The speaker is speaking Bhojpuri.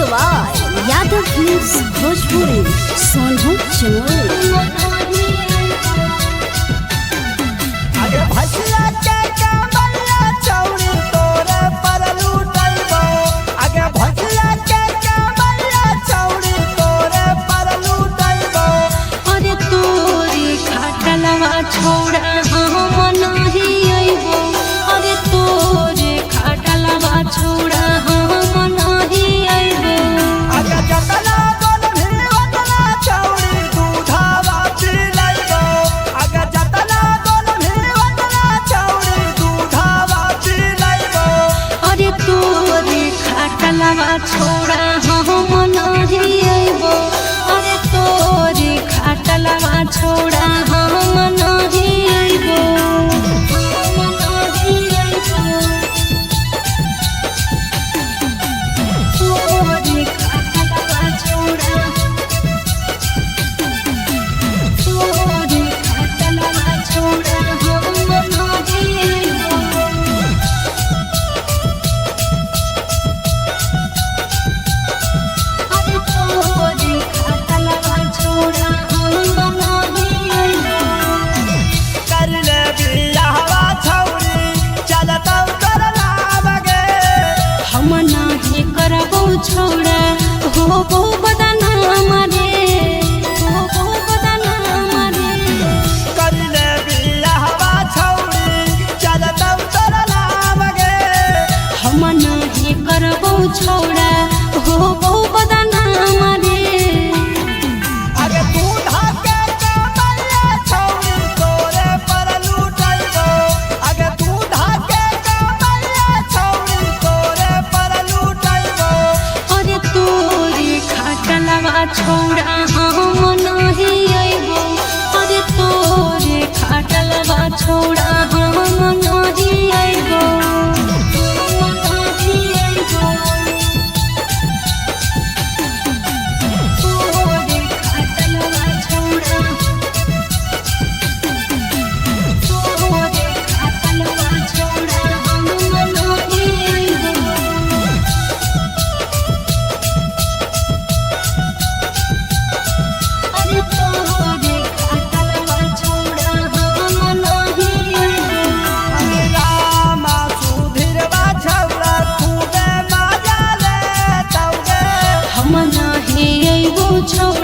सवाल यादव फिल्म्स भोजपुरी सोनू चमोली। आगे भसला के कमला चौड़ी तोरे पर लूटैबो, आगे भसला के कमला चौड़ी तोरे पर लूटैबो। अरे तोरे खाटलवा छोड़ा हम नाही अइबो, अरे तोरे खाटलवा छोड़ा हम नाही अइबो। आगे जतना बोल भी ओतना चौड़ी दूधावा पी लैबो, आगे जतना बोल भी ओतना चौड़ी दूधावा पी लैबो। अरे तोरे खाटलवा छोड़ा हम नाही अइबो, अरे तोरे खाटलवा छोड़ा हम नाही अइबो, हम नाही अइबो। तोरे खाटलवा छोड़ा, तोरे खाटलवा छोड़ा हम नाही अइबो। अरे तोरे खाटलवा छोड़ा हम नाही अइबो। कर ले बियाहवा छौरी चलतौ तोर लागे। हम नाही करबो छोड़ा होबो बदनाम रे, होबो बदनाम रे। कर ले बियाहवा छौरी चलतौ तोर लागे। हम नाही करबो छोड़ा होबो बदनाम रे। आगे तू धाके कमला छौरी तोरे पर लूटैबो, आगे तू धाके कमला छौरी तोरे पर लूटैबो। अरे तोरे खाटलवा छोड़ा हम नाही अइबो, अरे तोरे खाटलवा छोड़ा हम नाही अइबो, हम नाही अइबो। तोरे खाटलवा छोड़ा, तोरे खाटलवा छोड़ा हम नाही अइबो। अरे तोरे खाटलवा छोड़ा हम नाही अइबो। अरे रामा सुधीरवा छौरा खूबे मजा लेतौ गे। हम नाही अइबो छोड़ा